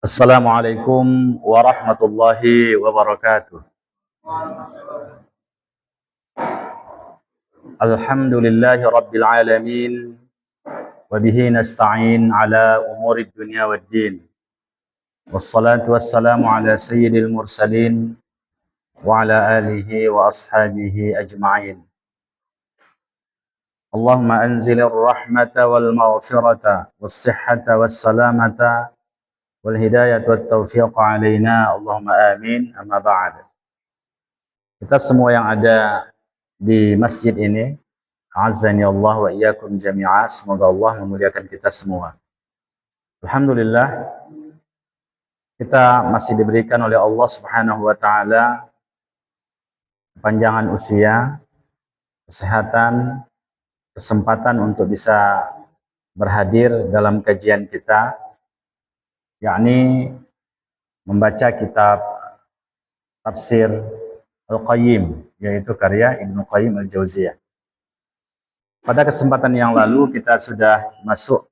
Assalamualaikum warahmatullahi wabarakatuh. Alhamdulillahi rabbil alamin. Wabihi nasta'in ala umuri dunya waddin. Wassalatu wassalamu ala sayyidil mursalin wa ala alihi wa ashabihi ajma'in. Allahumma anzilir rahmata wal maghfirata was-sihhata was-salamata wal hidayata wat taufiqa alaina. Allahumma amin. Amma ba'd. Kita semua yang ada di masjid ini, a'azzani Allah wa iyyakum jami'a, semoga Allah memuliakan kita semua. Alhamdulillah, kita masih diberikan oleh Allah Subhanahu wa taala kepanjangan usia, kesehatan, kesempatan untuk bisa berhadir dalam kajian kita, yakni membaca kitab tafsir Al-Qayyim, yaitu karya Ibnu Qayyim Al-Jauziyah. Pada kesempatan yang lalu kita sudah masuk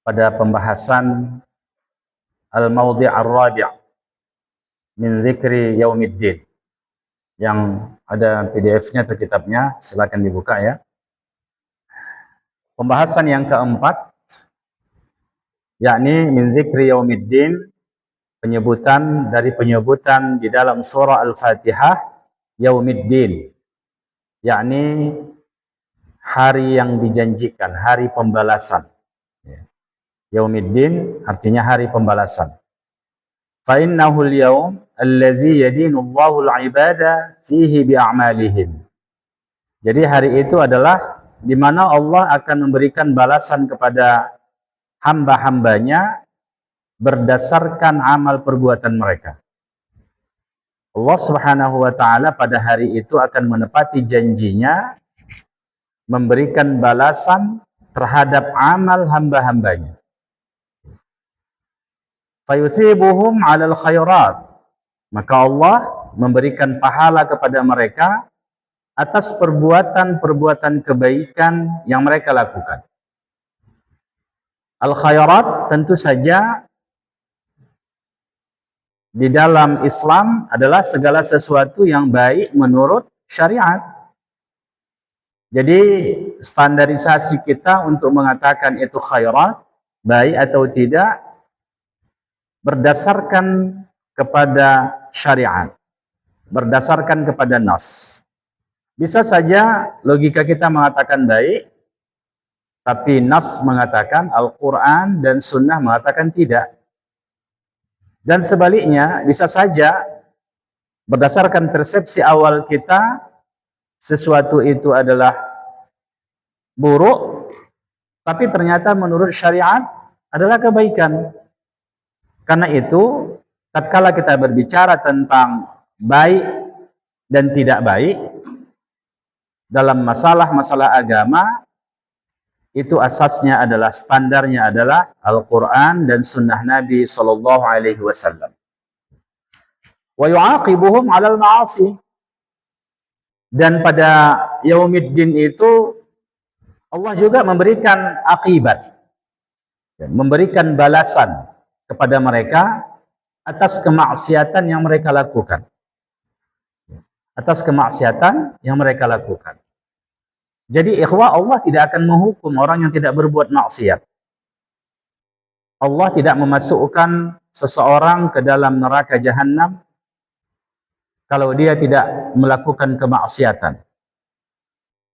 pada pembahasan Al-Mawdi' Ar-Rabi' min Dzikri Yaumiddin, yang ada PDF-nya atau kitabnya, silakan dibuka ya. Pembahasan yang keempat, yakni min Dzikri Yaumiddin, penyebutan di dalam surah Al-Fatihah Yaumiddin, yakni hari yang dijanjikan, hari pembalasan. Yaumiddin artinya hari pembalasan. Fa innahul yaum allazi yadinullahu al-ibada fihi bi'amalihim. Jadi hari itu adalah di mana Allah akan memberikan balasan kepada hamba-hambanya berdasarkan amal perbuatan mereka. Allah Subhanahu wa taala pada hari itu akan menepati janjinya memberikan balasan terhadap amal hamba-hambanya. Fayuthibuhum 'alal khairat. Maka Allah memberikan pahala kepada mereka atas perbuatan-perbuatan kebaikan yang mereka lakukan. Al-khairat tentu saja di dalam Islam adalah segala sesuatu yang baik menurut syariat. Jadi standarisasi kita untuk mengatakan itu khairat, baik atau tidak, berdasarkan kepada syariat, berdasarkan kepada nas. Bisa saja logika kita mengatakan baik, tapi nas mengatakan, Al-Quran dan Sunnah mengatakan tidak. Dan sebaliknya, bisa saja berdasarkan persepsi awal kita, sesuatu itu adalah buruk, tapi ternyata menurut syariat adalah kebaikan. Karena itu, tatkala kita berbicara tentang baik dan tidak baik dalam masalah-masalah agama, itu asasnya adalah, standarnya adalah Al-Quran dan Sunnah Nabi Sallallahu Alaihi Wasallam. Wa yu'aqibuhum 'alal ma'asi. Dan pada Yaumiddin itu Allah juga memberikan akibat, memberikan balasan kepada mereka atas kemaksiatan yang mereka lakukan. Atas kemaksiatan yang mereka lakukan. Jadi ikhwah, Allah tidak akan menghukum orang yang tidak berbuat maksiat. Allah tidak memasukkan seseorang ke dalam neraka jahanam kalau dia tidak melakukan kemaksiatan.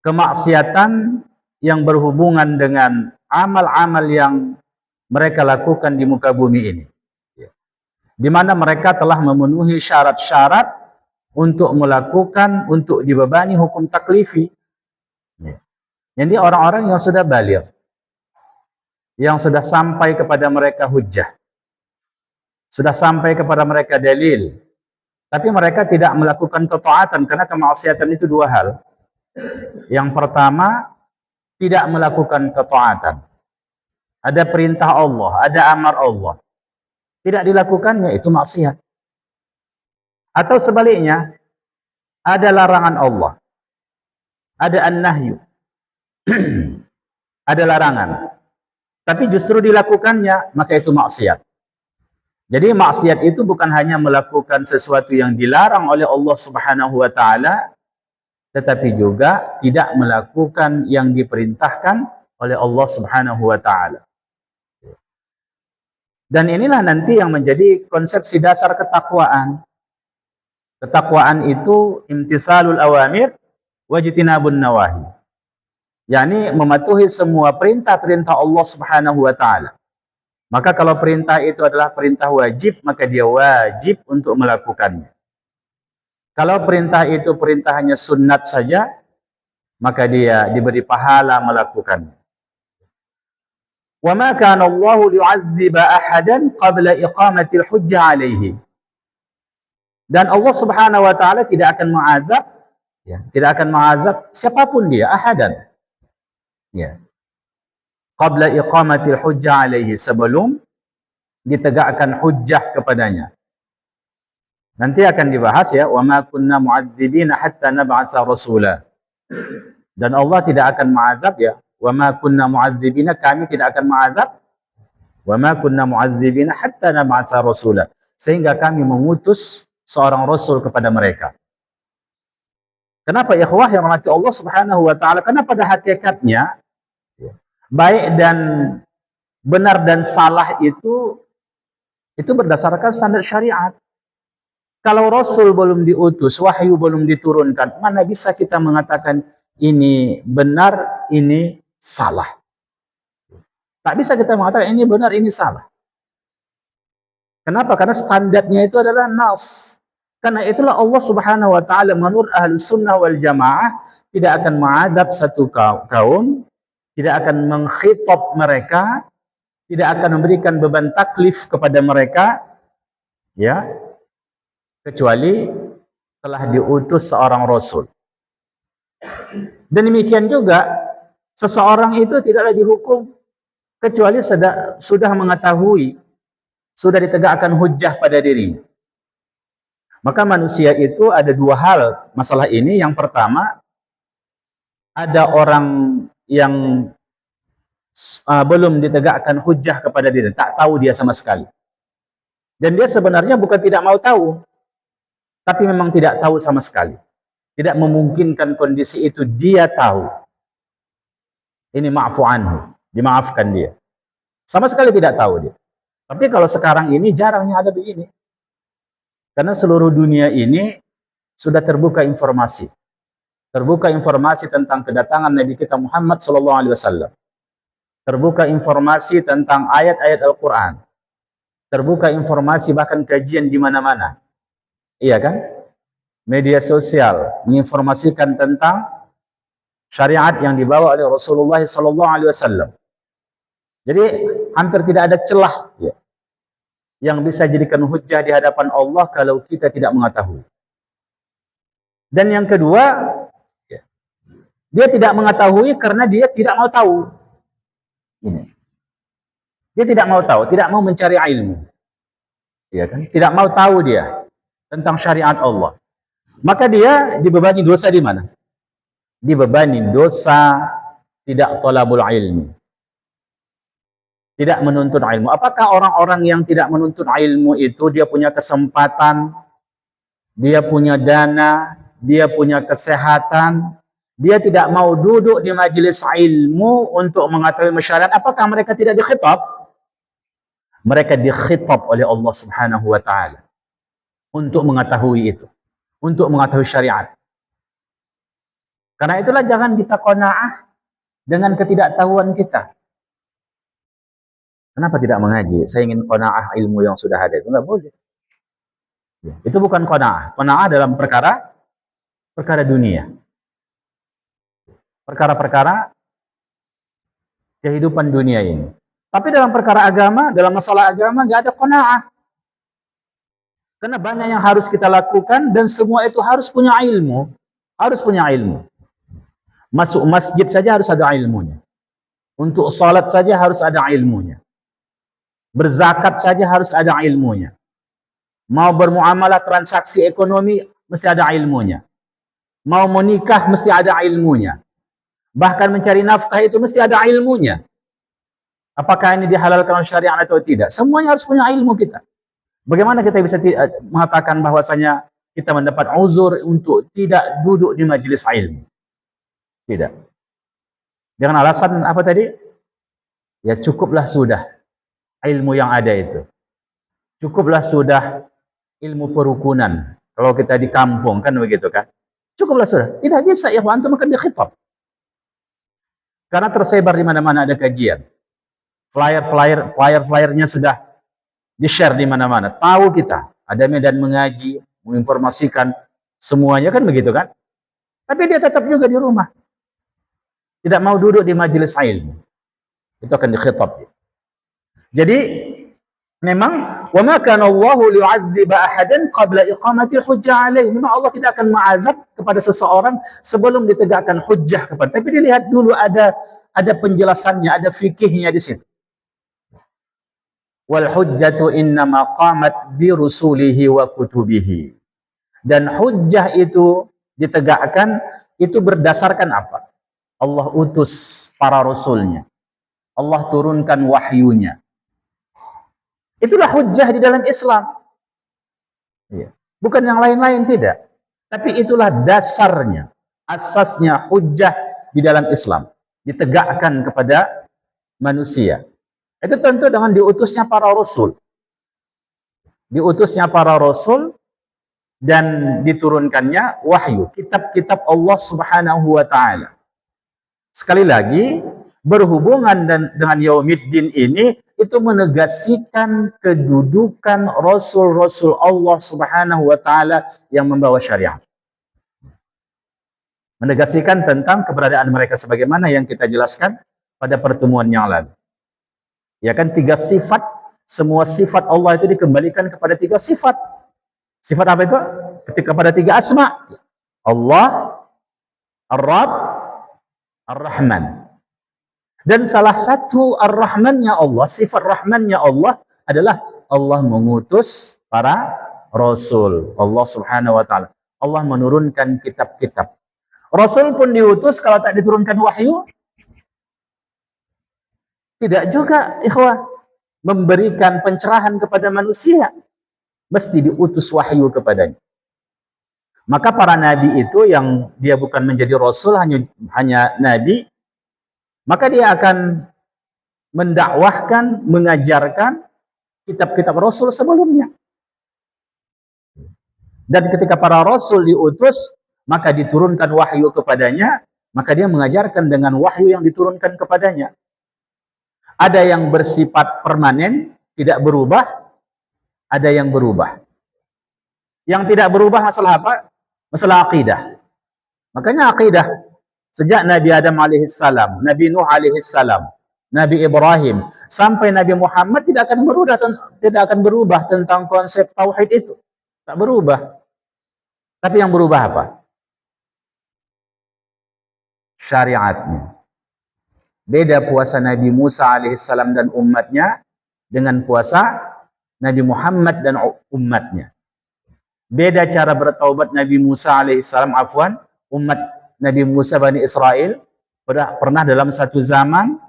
Kemaksiatan yang berhubungan dengan amal-amal yang mereka lakukan di muka bumi ini. Di mana mereka telah memenuhi syarat-syarat untuk melakukan, untuk dibebani hukum taklifi. Jadi orang-orang yang sudah baligh, yang sudah sampai kepada mereka hujjah, sudah sampai kepada mereka dalil, tapi mereka tidak melakukan ketaatan, karena kemaksiatan itu dua hal. Yang pertama, tidak melakukan ketaatan. Ada perintah Allah, ada amar Allah, tidak dilakukannya, itu maksiat. Atau sebaliknya, ada larangan Allah, ada an-nahyu, ada larangan, tapi justru dilakukannya, maka itu maksiat. Jadi maksiat itu bukan hanya melakukan sesuatu yang dilarang oleh Allah Subhanahu wa taala, tetapi juga tidak melakukan yang diperintahkan oleh Allah Subhanahu wa taala. Dan inilah nanti yang menjadi konsepsi dasar ketakwaan. Ketakwaan itu imtithalul awamir wajtinabun nawahi. yakni mematuhi semua perintah-perintah Allah Subhanahu wa taala. Maka kalau perintah itu adalah perintah wajib, maka dia wajib untuk melakukannya. Kalau perintah itu perintah hanya sunnat saja, maka dia diberi pahala melakukannya. Wa ma kana Allah liyu'adziba ahadan qabla iqamatil hujjah alaihi. Dan Allah Subhanahu wa taala tidak akan mengazab, tidak akan mengazab siapapun dia, ahadan. Ya. Qabla iqamatil hujjah alaihi, sebelum ditegakkan hujjah kepadanya. Nanti akan dibahas ya, wa ma kunna mu'adzibina hatta nab'atsa rasula. Dan Allah tidak akan mengazab ya, wa ma kunna mu'adzibina, kami tidak akan mengazab, wa ma kunna mu'adzibina hatta nab'atsa rasula, sehingga kami mengutus seorang rasul kepada mereka. Kenapa ikhwah yang rahmati Allah Subhanahu wa taala? Karena pada hakikatnya baik dan benar dan salah itu berdasarkan standar syariat. Kalau Rasul belum diutus, wahyu belum diturunkan, mana bisa kita mengatakan ini benar, ini salah. Tak bisa kita mengatakan ini benar, ini salah. Kenapa? Karena standarnya itu adalah nas. Karena itulah Allah Subhanahu wa taala menurut Ahlus Sunnah wal Jamaah tidak akan mengadab satu kaum, tidak akan mengkhitab mereka, tidak akan memberikan beban taklif kepada mereka, ya, kecuali telah diutus seorang rasul. Dan demikian juga seseorang itu tidaklah dihukum kecuali sudah mengetahui, sudah ditegakkan hujjah pada dirinya. Maka manusia itu ada dua hal masalah ini. Yang pertama, ada orang yang belum ditegakkan hujjah kepada diri, tak tahu dia sama sekali. Dan dia sebenarnya bukan tidak mau tahu, tapi memang tidak tahu sama sekali. Tidak memungkinkan kondisi itu dia tahu. Ini ma'fu anhu, dimaafkan dia. Sama sekali tidak tahu dia. Tapi kalau sekarang ini jarangnya ada begini. Karena seluruh dunia ini sudah terbuka informasi. Terbuka informasi tentang kedatangan Nabi kita Muhammad SAW. Terbuka informasi tentang ayat-ayat Al-Quran. Terbuka informasi bahkan kajian di mana-mana. Iya kan? Media sosial menginformasikan tentang syariat yang dibawa oleh Rasulullah SAW. Jadi hampir tidak ada celah ya, yang bisa jadikan hujjah di hadapan Allah kalau kita tidak mengetahui. Dan yang kedua, ya, dia tidak mengetahui karena dia tidak mau tahu. Ini. Dia tidak mau tahu, tidak mau mencari ilmu. Ya kan? Tidak mau tahu dia tentang syariat Allah. Maka dia dibebani dosa di mana? Dibebani dosa tidak thalabul ilmi. Tidak menuntut ilmu. Apakah orang-orang yang tidak menuntut ilmu itu dia punya kesempatan, dia punya dana, dia punya kesehatan, dia tidak mau duduk di majelis ilmu untuk mengetahui syariat, apakah mereka tidak dikhitab? Mereka dikhitab oleh Allah Subhanahu wa taala untuk mengetahui itu, untuk mengetahui syariat. Karena itulah jangan kita qanaah dengan ketidaktahuan kita. Kenapa tidak mengaji? Saya ingin qanaah ilmu yang sudah ada. Itu enggak boleh. Ya, itu bukan qanaah. Qanaah dalam perkara dunia. Perkara-perkara kehidupan dunia ini. Tapi dalam perkara agama, dalam masalah agama enggak ada qanaah. Karena banyak yang harus kita lakukan dan semua itu harus punya ilmu. Harus punya ilmu. Masuk masjid saja harus ada ilmunya. Untuk salat saja harus ada ilmunya. Berzakat saja harus ada ilmunya. Mau bermuamalah transaksi ekonomi mesti ada ilmunya. Mau menikah mesti ada ilmunya. Bahkan mencari nafkah itu mesti ada ilmunya. Apakah ini dihalalkan oleh syariat atau tidak? Semuanya harus punya ilmu kita. Bagaimana kita bisa mengatakan bahwasanya kita mendapat uzur untuk tidak duduk di majelis ilmu? Tidak. Dengan alasan apa tadi? Ya cukuplah sudah ilmu yang ada itu. Cukuplah sudah ilmu perukunan. Kalau kita di kampung kan begitu kan? Cukuplah sudah. Tidak bisa ya antum akan dikhitab. Karena tersebar di mana-mana ada kajian. Flyer-flyernya sudah di-share di mana-mana. Tahu kita, ada medan mengaji, menginformasikan semuanya kan begitu kan? Tapi dia tetap juga di rumah. Tidak mau duduk di majelis ilmu. Itu akan dikhitab. Jadi memang wa ma kana Allahu liyu'adziba ahadan qabla iqamatil hujjah alaihi. Memang Allah tidak akan mengazab kepada seseorang sebelum ditegakkan hujjah kepada. Tapi dilihat dulu ada penjelasannya, ada fikihnya di situ. Wal hujjatu innama qamat bi rusulihi wa kutubihi. Dan hujjah itu ditegakkan itu berdasarkan apa? Allah utus para rasulnya. Allah turunkan wahyunya. Itulah hujjah di dalam Islam. Bukan yang lain-lain, tidak. Tapi itulah dasarnya, asasnya hujjah di dalam Islam. Ditegakkan kepada manusia. Itu tentu dengan diutusnya para rasul. Diutusnya para rasul dan diturunkannya wahyu, kitab-kitab Allah Subhanahu wa taala. Sekali lagi, berhubungan dengan Yaumiddin ini itu menegaskan kedudukan rasul-rasul Allah Subhanahu wa taala yang membawa syariat. Menegaskan tentang keberadaan mereka sebagaimana yang kita jelaskan pada pertemuan yang lalu. Ya kan, 3 sifat, semua sifat Allah itu dikembalikan kepada 3 sifat. Sifat apa itu? Kepada 3 asma. Allah, Ar-Rabb, Ar-Rahman. Dan salah satu Ar-Rahmannya Allah, sifat Rahmannya Allah adalah Allah mengutus para Rasul. Allah Subhanahu wa ta'ala. Allah menurunkan kitab-kitab. Rasul pun diutus kalau tak diturunkan wahyu. Tidak juga, ikhwah, memberikan pencerahan kepada manusia. Mesti diutus wahyu kepadanya. Maka para nabi itu yang dia bukan menjadi rasul, hanya nabi, maka dia akan mendakwahkan, mengajarkan kitab-kitab rasul sebelumnya. Dan ketika para rasul diutus, maka diturunkan wahyu kepadanya, maka dia mengajarkan dengan wahyu yang diturunkan kepadanya. Ada yang bersifat permanen, tidak berubah, ada yang berubah. Yang tidak berubah masalah apa? Masalah akidah. Makanya akidah sejak Nabi Adam alaihissalam, Nabi Nuh alaihissalam, Nabi Ibrahim sampai Nabi Muhammad tidak akan berubah tentang konsep tauhid itu. Tak berubah. Tapi yang berubah apa? Syariatnya. Beda puasa Nabi Musa alaihissalam dan umatnya dengan puasa Nabi Muhammad dan umatnya. Beda cara bertaubat Nabi Musa alaihissalam, umat Nabi Musa Bani Israel pernah dalam satu zaman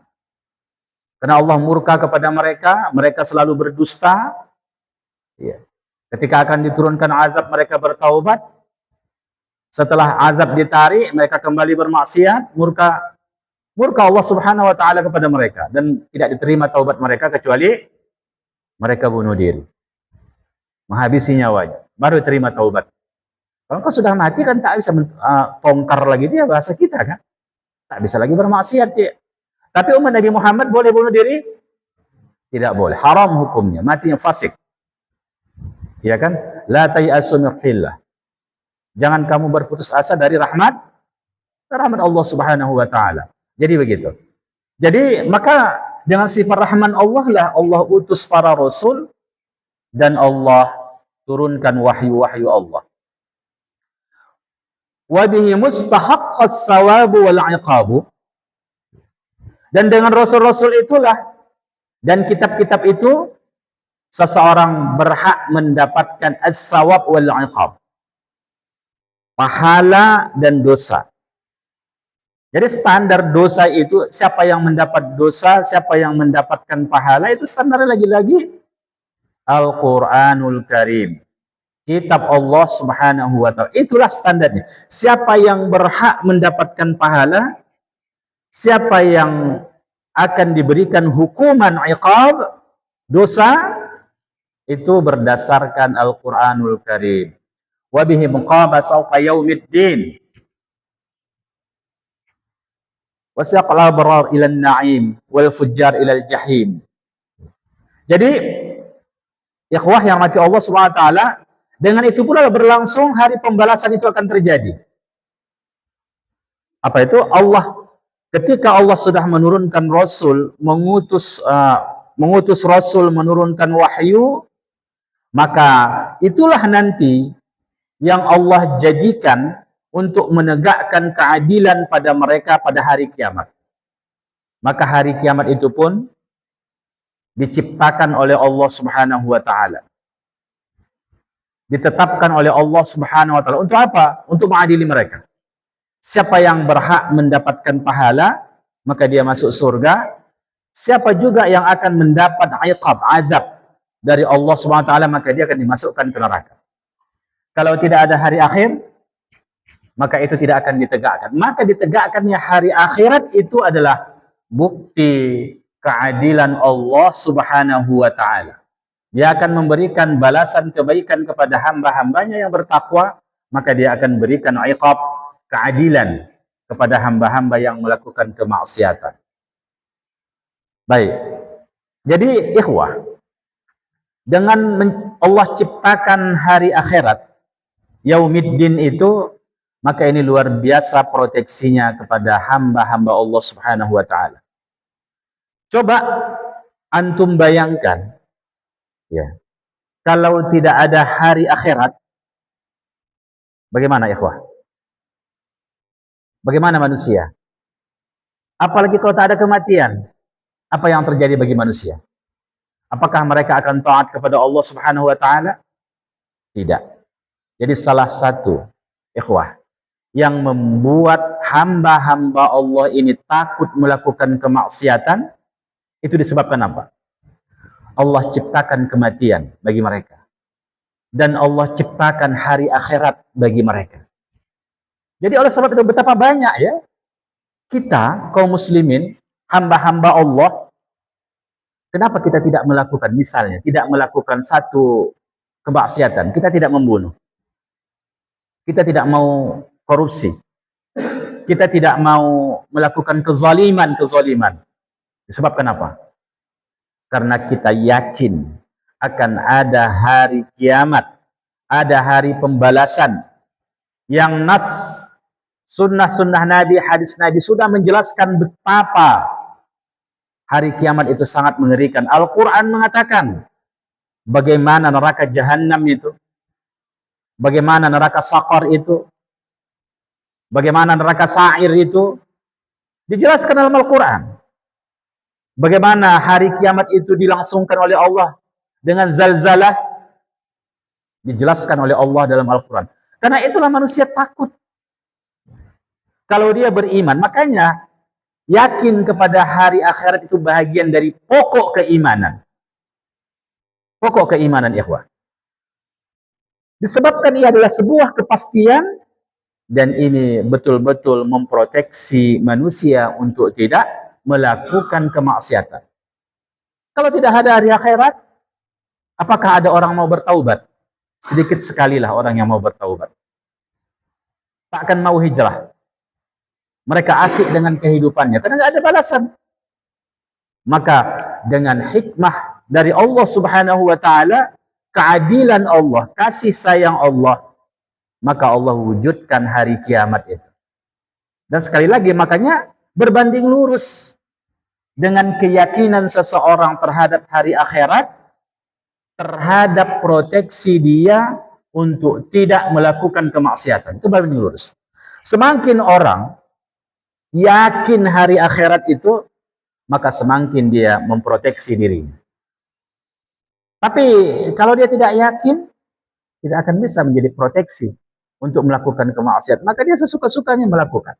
karena Allah murka kepada mereka, mereka selalu berdusta. Ya. Ketika akan diturunkan azab, mereka bertaubat. Setelah azab ditarik, mereka kembali bermaksiat, murka Allah Subhanahu wa taala kepada mereka dan tidak diterima taubat mereka kecuali mereka bunuh diri. Menghabisi nyawanya, baru diterima taubat. Kalau kau sudah mati kan tak bisa tongkar lagi dia, bahasa kita kan. Tak bisa lagi bermaksiat dia. Tapi umat Nabi Muhammad boleh bunuh diri? Tidak boleh. Haram hukumnya, mati yang fasik. Ya kan? La tayasu min rahmatillah. Jangan kamu berputus asa dari rahmat Allah Subhanahu wa taala. Jadi begitu. Jadi maka dengan sifat rahman Allah lah Allah utus para rasul dan Allah turunkan wahyu-wahyu Allah. Wa bihi mustahaqqas tsawabu wal 'iqabu. Dan dengan rasul-rasul itulah dan kitab-kitab itu seseorang berhak mendapatkan ats-tsawab wal 'iqab. Pahala dan dosa. Jadi standar dosa itu, siapa yang mendapat dosa, siapa yang mendapatkan pahala, itu standarnya lagi-lagi Al-Quranul Karim. Kitab Allah Subhanahu wa ta'ala. Itulah standarnya. Siapa yang berhak mendapatkan pahala, siapa yang akan diberikan hukuman iqab, dosa, itu berdasarkan Al-Quranul Karim. Wa bihi muqaba sawfa yaumiddin. Wasaqal abrar ila naim wal fujjar ila jahim. Jadi, ikhwah yang mati Allah Subhanahu wa taala, dengan itu pula berlangsung hari pembalasan itu akan terjadi. Apa itu? Ketika Allah sudah menurunkan Rasul, mengutus Rasul, menurunkan wahyu, maka itulah nanti yang Allah jadikan untuk menegakkan keadilan pada mereka pada hari kiamat. Maka hari kiamat itu pun diciptakan oleh Allah Subhanahu wa taala. Ditetapkan oleh Allah Subhanahu wa taala. Untuk apa? Untuk mengadili mereka. Siapa yang berhak mendapatkan pahala, maka dia masuk surga. Siapa juga yang akan mendapat iqab, azab dari Allah Subhanahu wa taala, maka dia akan dimasukkan ke neraka. Kalau tidak ada hari akhir, maka itu tidak akan ditegakkan. Maka ditegakkannya hari akhirat itu adalah bukti keadilan Allah Subhanahu wa taala. Dia akan memberikan balasan kebaikan kepada hamba-hambanya yang bertakwa, maka dia akan berikan iqab, keadilan kepada hamba-hamba yang melakukan kemaksiatan. Baik. Jadi ikhwah, dengan Allah ciptakan hari akhirat, Yaumiddin itu, maka ini luar biasa proteksinya kepada hamba-hamba Allah Subhanahu wa taala. Coba antum bayangkan, ya, kalau tidak ada hari akhirat, bagaimana ikhwah? Bagaimana manusia? Apalagi kalau tak ada kematian, apa yang terjadi bagi manusia? Apakah mereka akan taat kepada Allah Subhanahu wa taala? Tidak. Jadi salah satu ikhwah yang membuat hamba-hamba Allah ini takut melakukan kemaksiatan, itu disebabkan apa? Allah ciptakan kematian bagi mereka. Dan Allah ciptakan hari akhirat bagi mereka. Jadi oleh sebab itu betapa banyak ya kita kaum muslimin, hamba-hamba Allah, kenapa kita tidak melakukan, misalnya tidak melakukan satu kemaksiatan, kita tidak membunuh, kita tidak mau korupsi, kita tidak mau melakukan kezaliman. Disebabkan apa? Karena kita yakin akan ada hari kiamat, ada hari pembalasan yang nas sunnah-sunnah Nabi, hadis Nabi sudah menjelaskan betapa hari kiamat itu sangat mengerikan. Al-Quran mengatakan bagaimana neraka Jahannam itu, bagaimana neraka Saqar itu, bagaimana neraka Sa'ir itu, dijelaskan dalam Al-Quran. Bagaimana hari kiamat itu dilangsungkan oleh Allah dengan zalzalah, dijelaskan oleh Allah dalam Al-Quran. Karena itulah manusia takut. Kalau dia beriman, makanya yakin kepada hari akhirat itu bahagian dari pokok keimanan. Pokok keimanan ikhwah. Disebabkan ia adalah sebuah kepastian, dan ini betul-betul memproteksi manusia untuk tidak melakukan kemaksiatan. Kalau tidak ada hari akhirat, apakah ada orang mau bertaubat? Sedikit sekali lah orang yang mau bertaubat. Takkan mau hijrah. Mereka asik dengan kehidupannya karena tidak ada balasan. Maka dengan hikmah dari Allah Subhanahu wa taala, keadilan Allah, kasih sayang Allah, maka Allah wujudkan hari kiamat itu. Dan sekali lagi, makanya berbanding lurus dengan keyakinan seseorang terhadap hari akhirat, terhadap proteksi dia untuk tidak melakukan kemaksiatan. Itu berbanding lurus. Semakin orang yakin hari akhirat itu, maka semakin dia memproteksi dirinya. Tapi kalau dia tidak yakin, tidak akan bisa menjadi proteksi untuk melakukan kemaksiatan. Maka dia sesuka-sukanya melakukan.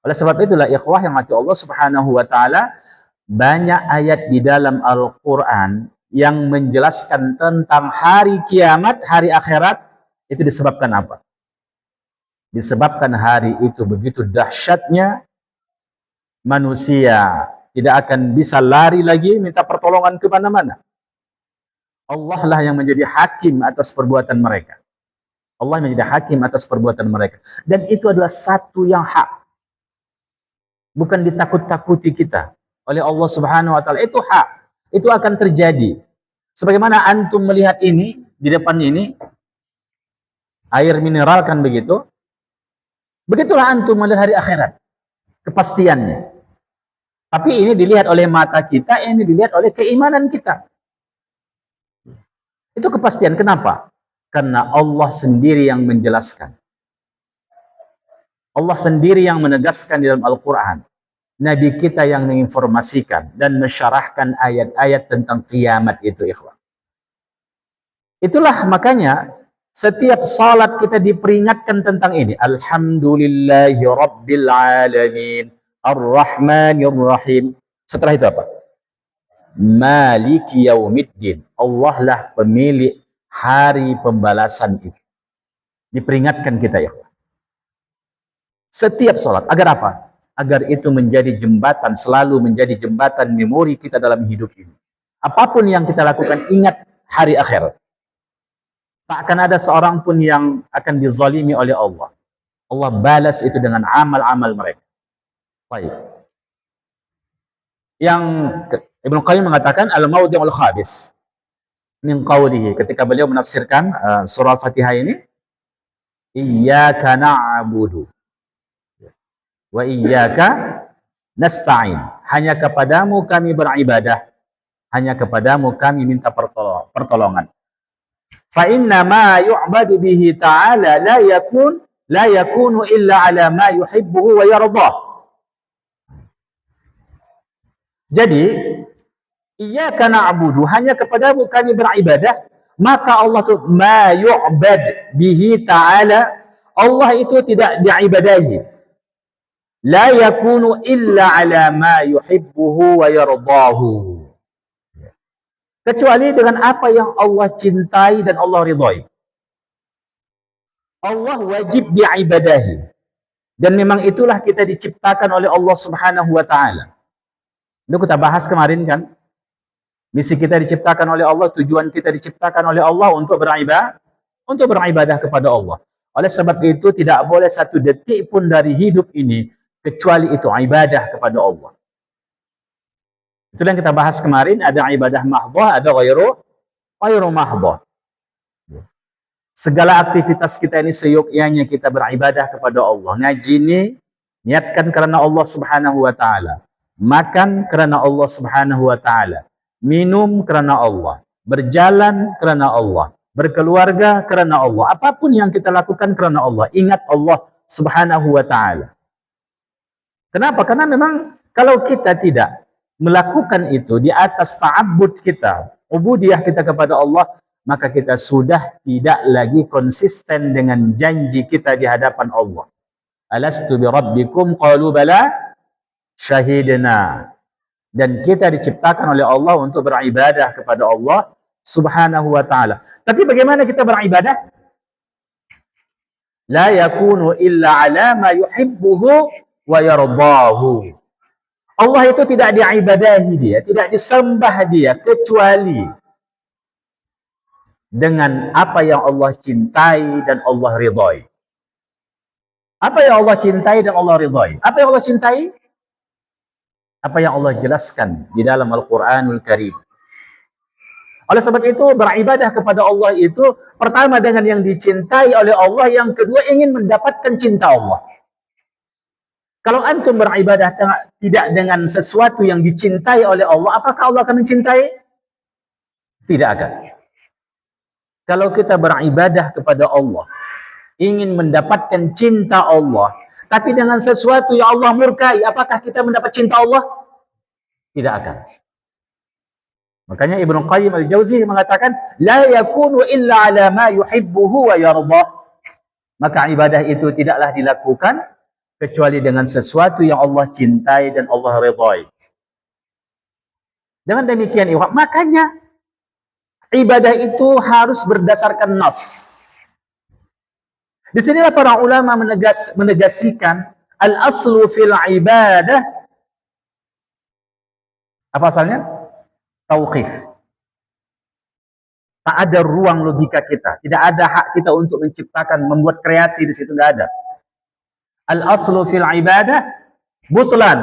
Oleh sebab itulah ikhwah yang mati Allah Subhanahu wa taala, banyak ayat di dalam Al-Qur'an yang menjelaskan tentang hari kiamat, hari akhirat. Itu disebabkan apa? Disebabkan hari itu begitu dahsyatnya, manusia tidak akan bisa lari lagi minta pertolongan ke mana-mana. Allah lah yang menjadi hakim atas perbuatan mereka. Allah menjadi hakim atas perbuatan mereka. Dan itu adalah satu yang hak. Bukan ditakut-takuti kita oleh Allah Subhanahu wa taala. Itu hak. Itu akan terjadi. Sebagaimana antum melihat ini di depan ini, air mineral kan begitu. Begitulah antum melihat hari akhirat. Kepastiannya. Tapi ini dilihat oleh mata kita, ini dilihat oleh keimanan kita. Itu kepastian. Kenapa? Karena Allah sendiri yang menjelaskan. Allah sendiri yang menegaskan di dalam Al-Quran. Nabi kita yang menginformasikan dan mensyarahkan ayat-ayat tentang kiamat itu, ikhwan. Itulah makanya setiap salat kita diperingatkan tentang ini. Alhamdulillahi Rabbil Alamin. Ar-Rahmanir Rahim. Setelah itu apa? Maliki Yaumiddin. Allah lah pemilik hari pembalasan itu. Diperingatkan kita, ya. Setiap salat. Agar apa? Agar itu menjadi jembatan, selalu menjadi jembatan memori kita dalam hidup ini. Apapun yang kita lakukan, ingat hari akhir. Tak akan ada seorang pun yang akan dizalimi oleh Allah. Allah balas itu dengan amal-amal mereka. Baik. Yang Ibnu Qayyim mengatakan al-mawdi'ul khabis min qawlihi, ketika beliau menafsirkan surah Al-Fatihah ini, iyyaka na'budu wa iyyaka nasta'in. Hanya kepadamu kami beribadah, hanya kepadamu kami minta pertolongan. Fa inna ma yu'badu bihi ta'ala la yakunu illa ala ma yuhibbuhu wa yardah. Jadi, iyyaka na'budu, hanya kepadamu kami beribadah, maka Allah itu ma yu'bad bihi ta'ala, Allah itu tidak diibadahi. La yakunu illa ala ma yuhibbuhu wa yardahu. Kecuali dengan apa yang Allah cintai dan Allah ridhai. Allah wajib diibadahi. Dan memang itulah kita diciptakan oleh Allah Subhanahu wa taala. Itu kita bahas kemarin kan. Misi kita diciptakan oleh Allah, tujuan kita diciptakan oleh Allah untuk beribadah kepada Allah. Oleh sebab itu tidak boleh satu detik pun dari hidup ini kecuali itu ibadah kepada Allah. Itulah yang kita bahas kemarin, ada ibadah mahdhah, ada ghairu mahdhah. Segala aktivitas kita ini seyogyanya kita beribadah kepada Allah. Ngaji ini niatkan karena Allah Subhanahu wa taala. Makan karena Allah Subhanahu wa taala. Minum karena Allah. Berjalan karena Allah. Berkeluarga karena Allah. Apapun yang kita lakukan karena Allah. Ingat Allah Subhanahu wa taala. Kenapa? Karena memang kalau kita tidak melakukan itu di atas ta'abbud kita, ubudiyah kita kepada Allah, maka kita sudah tidak lagi konsisten dengan janji kita di hadapan Allah. Alastu bi rabbikum qalu bala syahidna. Dan kita diciptakan oleh Allah untuk beribadah kepada Allah Subhanahu wa taala. Tapi bagaimana kita beribadah? La yakunu illa ala ma yuhibbuhu wa yardahu. Allah itu tidak diibadahi dia, tidak disembah dia kecuali dengan apa yang Allah cintai dan Allah ridhai. Apa yang Allah cintai dan Allah ridhai? Apa yang Allah cintai? Apa yang Allah jelaskan di dalam Al-Quranul Karim. Oleh sebab itu, beribadah kepada Allah itu pertama dengan yang dicintai oleh Allah, yang kedua ingin mendapatkan cinta Allah. Kalau antum beribadah tidak dengan sesuatu yang dicintai oleh Allah, apakah Allah akan mencintai? Tidak akan. Kalau kita beribadah kepada Allah, ingin mendapatkan cinta Allah, tapi dengan sesuatu yang Allah murkai, apakah kita mendapat cinta Allah? Tidak akan. Makanya Ibnu Qayyim al-Jauziyah mengatakan, la yakunu illa ala ma yuhibbuhu wa yardah. Maka ibadah itu tidaklah dilakukan kecuali dengan sesuatu yang Allah cintai dan Allah ridhai. Dengan demikian, makanya ibadah itu harus berdasarkan nas. Di sinilah para ulama menegasikan al-aslu fil ibadah, apa asalnya? Tauqif. Tak ada ruang logika kita, tidak ada hak kita untuk menciptakan, membuat kreasi di situ, nggak ada. Al-aslu fil ibadah butlan.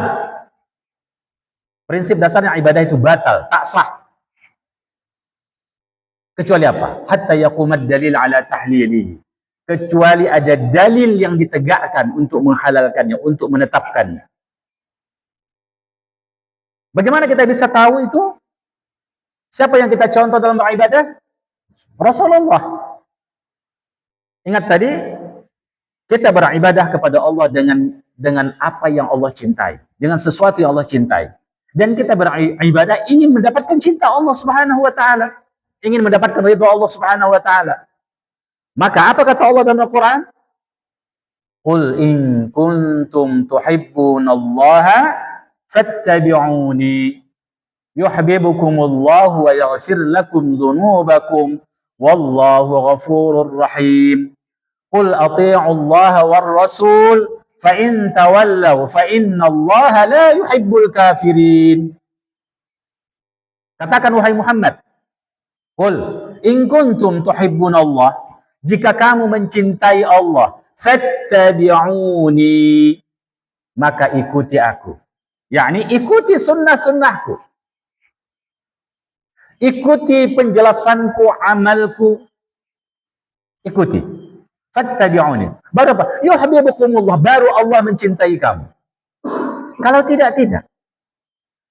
Prinsip dasarnya ibadah itu batal, tak sah. Kecuali apa? Hatta yaqumad dalil ala tahlilihi. Kecuali ada dalil yang ditegakkan untuk menghalalkannya, untuk menetapkannya. Bagaimana kita bisa tahu itu? Siapa yang kita contoh dalam beribadah? Rasulullah. Ingat tadi, kita beribadah kepada Allah dengan apa yang Allah cintai, dengan sesuatu yang Allah cintai. Dan kita beribadah ingin mendapatkan cinta Allah Subhanahu wa taala, ingin mendapatkan ridha Allah Subhanahu wa taala. Maka apa kata Allah dalam Al-Qur'an? Qul in kuntum tuhibbunallaha fattabi'uni yuhibbukumullahu wa yaghfir lakum dzunubakum wallahu ghafurur rahim. Qul ati'u Allah war rasul fa in tawallaw fa innallaha la yuhibbul kafirin. Katakan wahai Muhammad, qul in kuntum tuhibbunallah, jika kamu mencintai Allah, fattabi'uni, maka ikuti aku. yakni ikuti sunnah-sunnahku. Ikuti penjelasanku, amalku. Ikuti. Fattabi'uni. Baru apa? Yuhibbukumullah. Baru Allah mencintai kamu. Kalau tidak, tidak.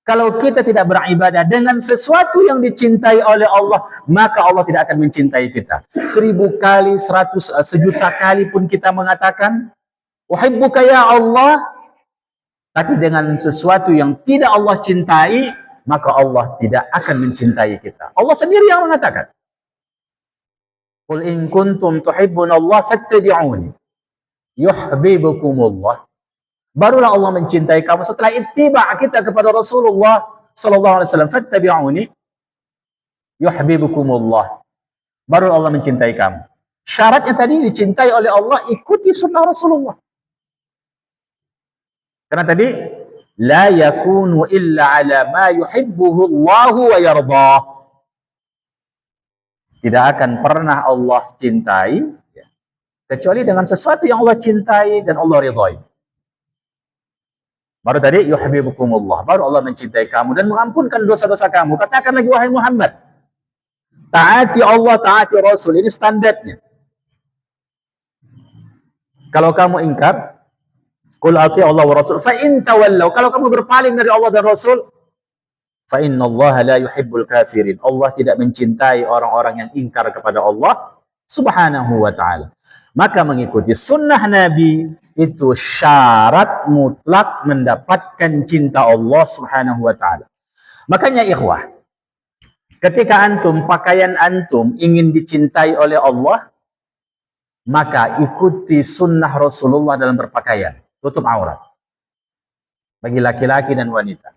Kalau kita tidak beribadah dengan sesuatu yang dicintai oleh Allah, maka Allah tidak akan mencintai kita. 1000 kali, 100, 1.000.000 kali pun kita mengatakan, uhibbuka ya Allah, tapi dengan sesuatu yang tidak Allah cintai, maka Allah tidak akan mencintai kita. Allah sendiri yang mengatakan, qul in kuntum tuhibbunallah fattabi'uni yuhibbukumullah. Barulah Allah mencintai kamu setelah ittiba' kita kepada Rasulullah sallallahu alaihi wasallam. Fattabi'uni yuhibbukumullah. Baru Allah mencintai kamu. Syaratnya tadi dicintai oleh Allah, ikuti sunnah Rasulullah. Karena tadi la yakunu illa ala ma yuhibbuhu Allah wa yardah. Tidak akan pernah Allah cintai kecuali dengan sesuatu yang Allah cintai dan Allah ridhai. Baru tadi yuhibbukumullah, baru Allah mencintai kamu dan mengampunkan dosa-dosa kamu. Katakan lagi wahai Muhammad, taati Allah, taati Rasul, ini standarnya. Kalau kamu ingkar, qul ati Allah wa Rasul, fa in tawallaw, kalau kamu berpaling dari Allah dan Rasul, fa innallaha la yuhibbul kafirin. Allah tidak mencintai orang-orang yang ingkar kepada Allah Subhanahu wa taala. Maka mengikuti sunnah Nabi itu syarat mutlak mendapatkan cinta Allah Subhanahu wa taala. Makanya ikhwah, ketika antum, pakaian antum ingin dicintai oleh Allah, maka ikuti sunnah Rasulullah dalam berpakaian, tutup aurat bagi laki-laki dan wanita.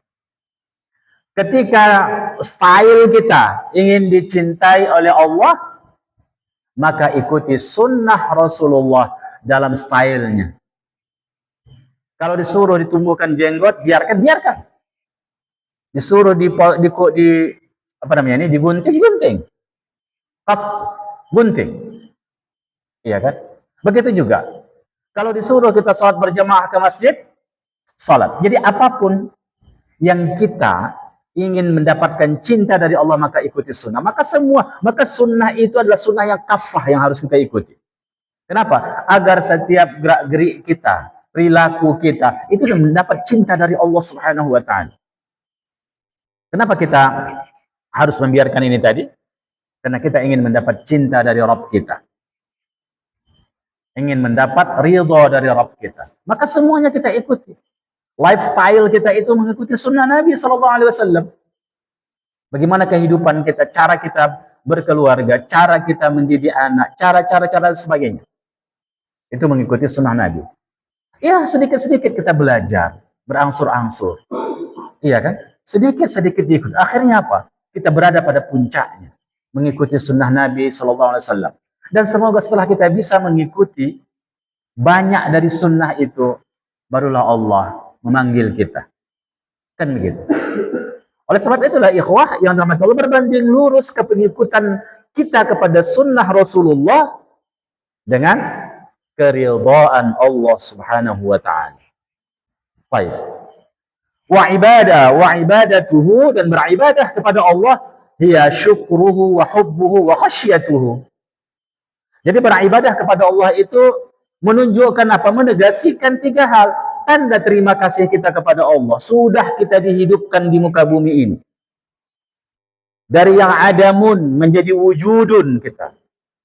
Ketika style kita ingin dicintai oleh Allah, maka ikuti sunnah Rasulullah dalam stylenya. Kalau disuruh ditumbuhkan jenggot, biarkan. Disuruh digunting, tas gunting. Iya kan? Begitu juga. Kalau disuruh kita salat berjamaah ke masjid, salat. Jadi apapun yang kita ingin mendapatkan cinta dari Allah, maka ikuti sunnah. Maka sunnah itu adalah sunnah yang kafah yang harus kita ikuti. Kenapa? Agar setiap gerak-gerik kita, perilaku kita, itu mendapat cinta dari Allah Subhanahu wa ta'ala. Kenapa kita harus membiarkan ini tadi? Karena kita ingin mendapat cinta dari Rabb kita. Ingin mendapat ridha dari Rabb kita. Maka semuanya kita ikuti. Lifestyle kita itu mengikuti sunnah Nabi SAW. Bagaimana kehidupan kita, cara kita berkeluarga, cara kita mendidik anak, cara sebagainya. Itu mengikuti sunnah Nabi. Ya, sedikit-sedikit kita belajar, berangsur-angsur. Iya kan? Sedikit-sedikit diikut. Akhirnya apa? Kita berada pada puncaknya. Mengikuti sunnah Nabi SAW. Dan semoga setelah kita bisa mengikuti banyak dari sunnah itu, barulah Allah memanggil kita. Kan begitu. Oleh sebab itulah ikhwah yang dirahmati Allah, berbanding lurus ke pengikutan kita kepada sunnah Rasulullah dengan keridhaan Allah Subhanahu wa taala. Baik. Wa ibadatuhu, dan beribadah kepada Allah, hiya syukruhu wa hubbuhu wa khasyatuhu. Jadi beribadah kepada Allah itu menunjukkan apa? Menegasikan tiga hal. Tanda terima kasih kita kepada Allah. Sudah kita dihidupkan di muka bumi ini. Dari yang adamun menjadi wujudun kita.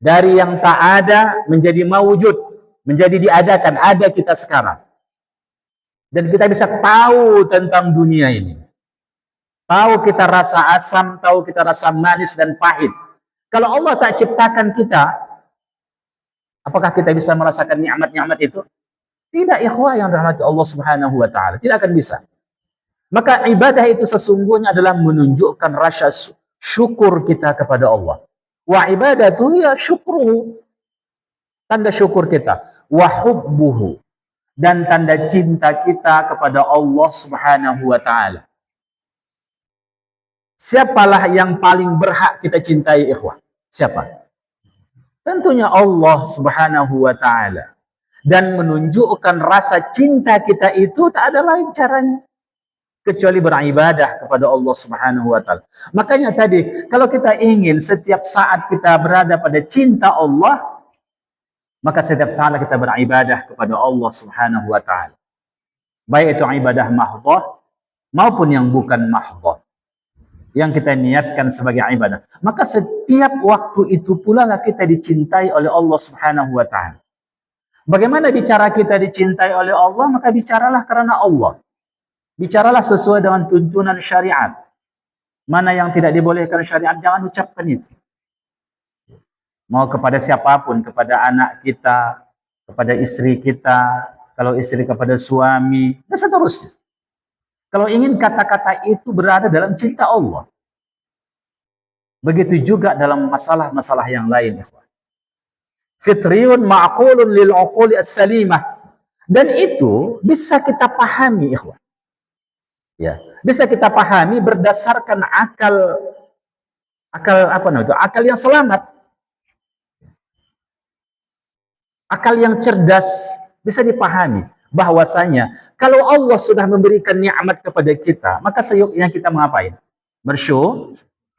Dari yang tak ada menjadi mawujud. Menjadi diadakan. Ada kita sekarang. Dan kita bisa tahu tentang dunia ini. Tahu kita rasa asam, tahu kita rasa manis dan pahit. Kalau Allah tak ciptakan kita, apakah kita bisa merasakan nikmat-nikmat itu? Tidak, ikhwah yang dirahmati Allah Subhanahu wa taala, tidak akan bisa. Maka ibadah itu sesungguhnya adalah menunjukkan rasa syukur kita kepada Allah. Wa ibadatu ya syukruhu, tanda syukur kita. Wa hubbuhu, dan tanda cinta kita kepada Allah Subhanahu wa taala. Siapalah yang paling berhak kita cintai, ikhwah? Siapa? Tentunya Allah Subhanahu wa taala. Dan menunjukkan rasa cinta kita itu tak ada lain caranya kecuali beribadah kepada Allah Subhanahu wa taala. Makanya tadi, kalau kita ingin setiap saat kita berada pada cinta Allah, maka setiap saat kita beribadah kepada Allah Subhanahu wa taala. Baik itu ibadah mahdhah maupun yang bukan mahdhah, yang kita niatkan sebagai ibadah. Maka setiap waktu itu pula lah kita dicintai oleh Allah Subhanahu wa taala. Bagaimana bicara kita dicintai oleh Allah? Maka bicaralah karena Allah. Bicaralah sesuai dengan tuntunan syariat. Mana yang tidak dibolehkan syariat, jangan ucapkan itu. Mau kepada siapapun, kepada anak kita, kepada istri kita, kalau istri kepada suami, dan seterusnya. Kalau ingin kata-kata itu berada dalam cinta Allah. Begitu juga dalam masalah-masalah yang lain, ikhwan. Fitriyun ma'qulun lil uquli as-salimah. Dan itu bisa kita pahami, ikhwan. Ya, bisa kita pahami berdasarkan akal apa namanya itu? Akal yang selamat. Akal yang cerdas bisa dipahami bahwasanya kalau Allah sudah memberikan nikmat kepada kita, maka seyuknya kita mengapain?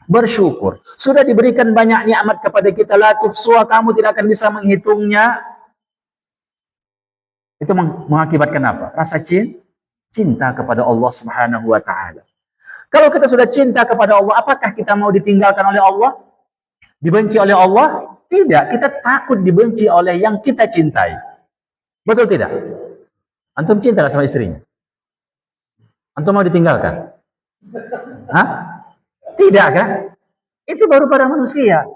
Bersyukur. Sudah diberikan banyak nikmat kepada kita, la tuhsuha, kamu tidak akan bisa menghitungnya. Itu mengakibatkan apa? Rasa cinta kepada Allah Subhanahu wa taala. Kalau kita sudah cinta kepada Allah, apakah kita mau ditinggalkan oleh Allah? Dibenci oleh Allah? Tidak, kita takut dibenci oleh yang kita cintai. Betul tidak? Antum cinta sama istrinya? Antum mau ditinggalkan? Hah? Tidak kan? Itu baru pada manusia.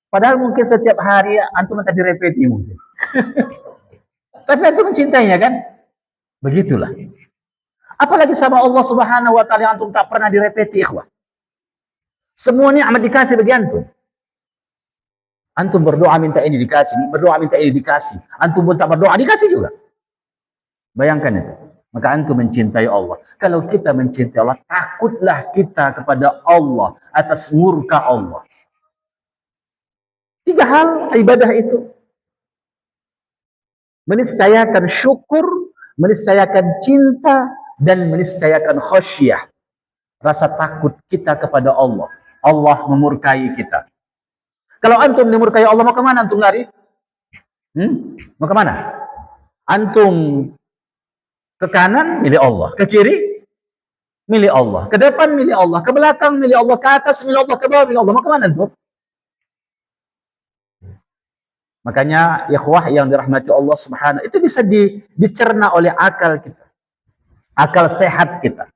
Padahal mungkin setiap hari antum minta direpeti mungkin. Tapi antum mencintainya kan? Begitulah. Apalagi sama Allah Subhanahu wa taala yang antum tak pernah direpeti, ikhwah. Semua nikmat dikasih bagi antum. Antum berdoa minta ini dikasih, berdoa minta ini dikasih. Antum pun tak berdoa dikasih juga. Bayangkan itu. Maka antum mencintai Allah. Kalau kita mencintai Allah, takutlah kita kepada Allah atas murka Allah. 3 hal ibadah itu. Meniscayakan syukur, meniscayakan cinta, dan meniscayakan khasyah. Rasa takut kita kepada Allah. Allah memurkai kita. Kalau antum dimurkai Allah, mau kemana antum lari? Mau kemana? Antum ke kanan, milih Allah. Ke kiri, milih Allah. Ke depan, milih Allah. Ke belakang, milih Allah. Ke atas, milih Allah. Ke bawah, milih Allah. Mau kemana antum? Makanya, ikhwah yang dirahmati Allah Subhanahu, itu bisa dicerna oleh akal kita. Akal sehat kita.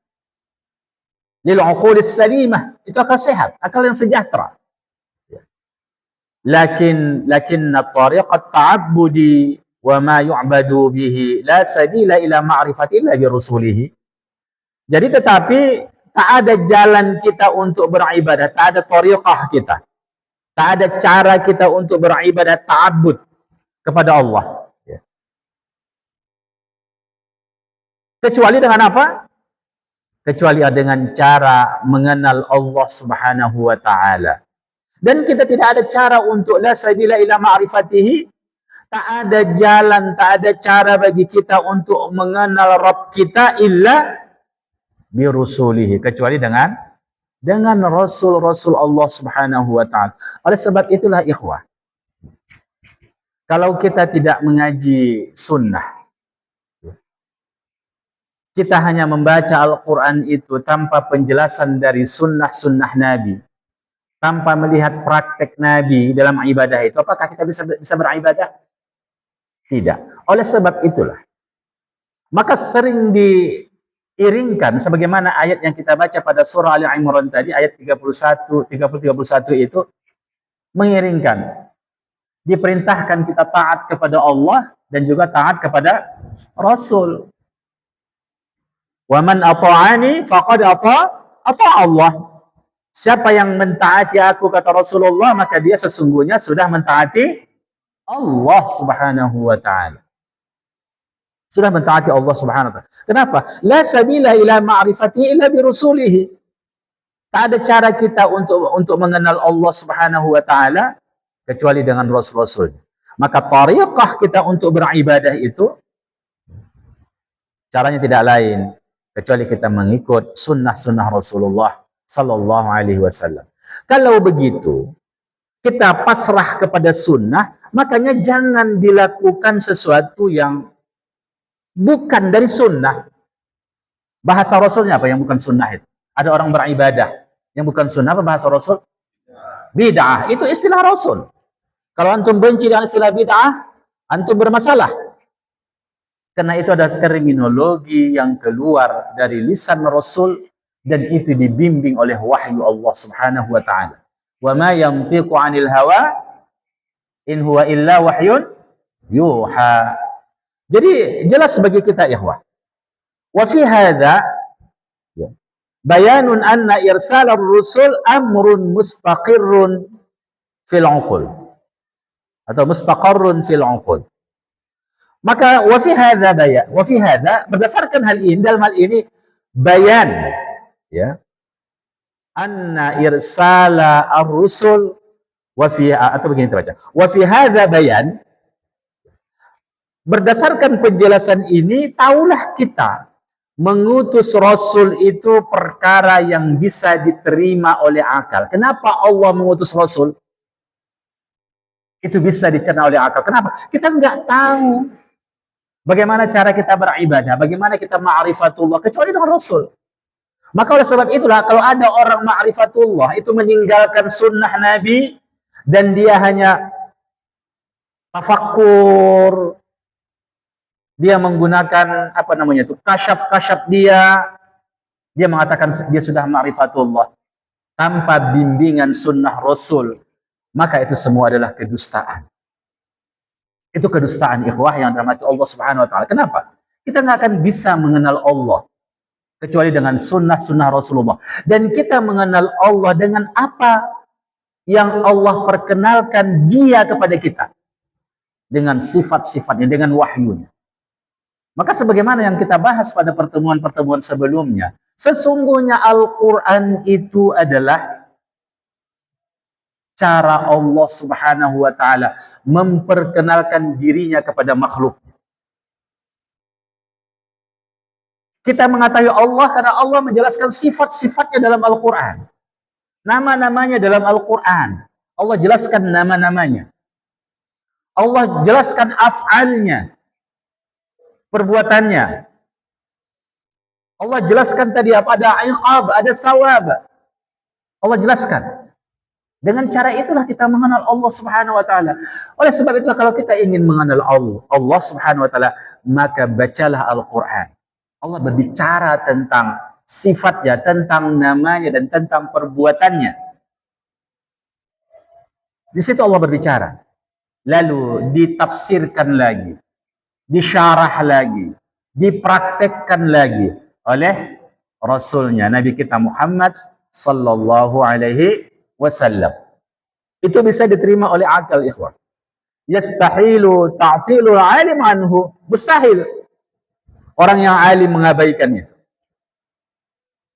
Lil uqulis salimah. Itu akal sehat. Akal yang sejahtera. Lakin tariqat ta'abbudi wa ma yu'badu bihi la sabila ila ma'rifati illa bi rusulihi. Jadi tetapi tak ada jalan kita untuk beribadah, tak ada thariqah kita. Tak ada cara kita untuk beribadah ta'abbud kepada Allah. Kecuali dengan apa? Kecuali dengan cara mengenal Allah Subhanahu wa taala. Dan kita tidak ada cara untuk la sabila ila ma'rifatihi. Tak ada jalan, tak ada cara bagi kita untuk mengenal Rabb kita illa bi rusulihi, kecuali dengan rasul-rasul Allah Subhanahu wa taala. Oleh sebab itulah ikhwah, kalau kita tidak mengaji sunnah, kita hanya membaca Al-Quran itu tanpa penjelasan dari sunnah-sunnah Nabi, tanpa melihat praktek Nabi dalam ibadah itu, apakah kita bisa beribadah? Tidak. Oleh sebab itulah, maka sering diiringkan sebagaimana ayat yang kita baca pada surah Ali Imran tadi, ayat 31 itu mengiringkan. Diperintahkan kita taat kepada Allah dan juga taat kepada Rasul. Wa man ata'ani faqad ata Allah. Siapa yang mentaati aku, kata Rasulullah, maka dia sesungguhnya sudah mentaati Allah Subhanahu wa taala. Sudah mentaati Allah Subhanahu wa taala. Kenapa? La sabila ila ma'rifati illa bi rusulihi. Tak ada cara kita untuk mengenal Allah Subhanahu wa taala kecuali dengan rasul-rasul. Maka tariqah kita untuk beribadah itu caranya tidak lain kecuali kita mengikut sunnah-sunnah Rasulullah sallallahu alaihi wasallam. Kalau begitu, kita pasrah kepada sunnah, makanya jangan dilakukan sesuatu yang bukan dari sunnah. Bahasa Rasulnya apa yang bukan sunnah itu? Ada orang beribadah yang bukan sunnah, apa bahasa Rasul? Bid'ah. Itu istilah Rasul. Kalau antum benci dengan istilah bid'ah, antum bermasalah. Karena itu ada terminologi yang keluar dari lisan Rasul dan itu dibimbing oleh wahyu Allah Subhanahu wa taala. Wa ma yantiqu 'anil hawa in huwa illa wahyun yuha. Jadi jelas bagi kita ikhwah. Wa fi hadza bayanun anna irsalar rusul amrun mustaqirrun fil 'uqul atau mustaqarrun fil 'uqul. Maka wa fi hadza bayan, wa fi hadza, berdasarkan hal ini, dalam hal ini bayan ya, anna irsala ar-rusul wa fi, atau begini terbaca, wa fi hadza bayan, berdasarkan penjelasan ini taulah kita mengutus rasul itu perkara yang bisa diterima oleh akal. Kenapa Allah mengutus rasul? Itu bisa dicerna oleh akal. Kenapa? Kita nggak tahu bagaimana cara kita beribadah, bagaimana kita ma'rifatullah, kecuali dengan Rasul. Maka oleh sebab itulah, kalau ada orang ma'rifatullah, itu meninggalkan sunnah Nabi, dan dia hanya tafakkur, dia menggunakan, apa namanya itu, kasyaf-kasyaf dia mengatakan dia sudah ma'rifatullah, tanpa bimbingan sunnah Rasul, maka itu semua adalah kedustaan. Itu kedustaan ikhwah yang dirahmati Allah Subhanahu wa taala. Kenapa? Kita nggak akan bisa mengenal Allah kecuali dengan sunnah-sunnah Rasulullah. Dan kita mengenal Allah dengan apa yang Allah perkenalkan dia kepada kita. Dengan sifat-sifatnya, dengan wahyunya. Maka sebagaimana yang kita bahas pada pertemuan-pertemuan sebelumnya, sesungguhnya Al-Quran itu adalah cara Allah Subhanahu wa taala memperkenalkan dirinya kepada makhluk. Kita mengetahui Allah karena Allah menjelaskan sifat-sifatnya dalam Al-Quran. Nama-namanya dalam Al-Quran. Allah jelaskan nama-namanya. Allah jelaskan af'alnya, perbuatannya. Allah jelaskan tadi apa, ada iqab, ada thawab. Allah jelaskan. Dengan cara itulah kita mengenal Allah Subhanahu wa taala. Oleh sebab itulah kalau kita ingin mengenal Allah Subhanahu wa taala, maka bacalah Al-Qur'an. Allah berbicara tentang sifatnya, tentang namanya dan tentang perbuatannya. Di situ Allah berbicara. Lalu ditafsirkan lagi. disyarah lagi, dipraktekkan lagi oleh Rasulnya, Nabi kita Muhammad sallallahu alaihi wasallam. Itu bisa diterima oleh akal, ikhwan. Yastahilu ta'tilul alim anhu. Mustahil orang yang alim mengabaikan itu.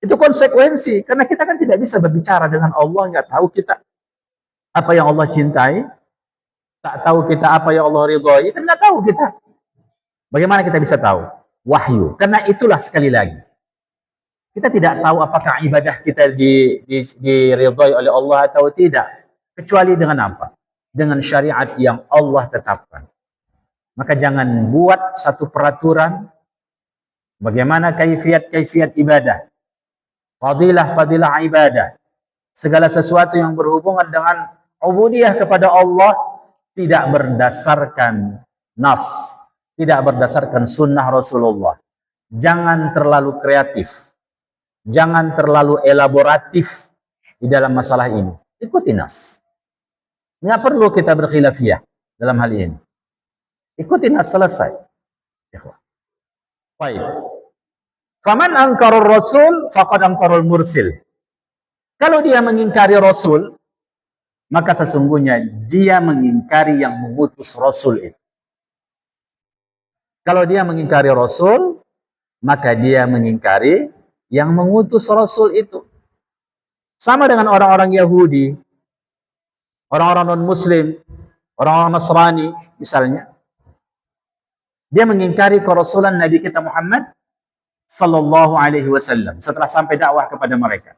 Itu konsekuensi, karena kita kan tidak bisa berbicara dengan Allah, nggak tahu kita apa yang Allah cintai, tak tahu kita apa yang Allah ridhoi, kan nggak tahu kita. Bagaimana kita bisa tahu? Wahyu. Karena itulah sekali lagi, kita tidak tahu apakah ibadah kita diridhoi oleh Allah atau tidak, kecuali dengan apa? Dengan syariat yang Allah tetapkan. Maka jangan buat satu peraturan bagaimana kaifiat ibadah, fadilah ibadah, segala sesuatu yang berhubungan dengan ubudiyah kepada Allah tidak berdasarkan nas, tidak berdasarkan sunnah Rasulullah. Jangan terlalu kreatif, jangan terlalu elaboratif di dalam masalah ini. Ikuti nas. Nggak perlu kita berkhilafiyah dalam hal ini. Ikuti nas, selesai. Baik. Faman angkarur rasul faqad angkarul mursil. Kalau dia mengingkari Rasul, maka sesungguhnya dia mengingkari yang mengutus Rasul itu. Kalau dia mengingkari Rasul, maka dia mengingkari yang mengutus Rasul itu. Sama dengan orang-orang Yahudi, orang-orang non-Muslim, orang-orang Nasrani misalnya. Dia mengingkari kerasulan Nabi kita Muhammad sallallahu alaihi wasallam setelah sampai dakwah kepada mereka.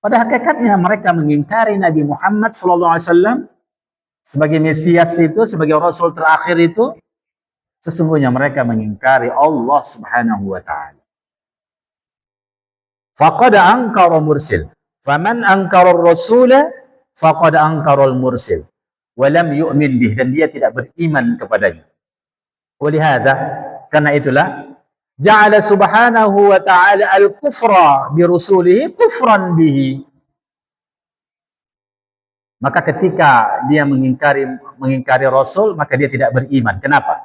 Pada hakikatnya mereka mengingkari Nabi Muhammad sallallahu alaihi wasallam sebagai Mesias itu, sebagai Rasul terakhir itu. Sesungguhnya mereka mengingkari Allah Subhanahu wa taala. Faqad ankara mursil. Faman ankara ar-rasula faqad ankara al-mursil wa lam yu'min bih, dan dia tidak beriman kepadanya. Walihada, karena itulah ja'ala subhanahu wa ta'ala al-kufra bi rusulihi kufran bihi. Maka ketika dia mengingkari Rasul, maka dia tidak beriman. Kenapa?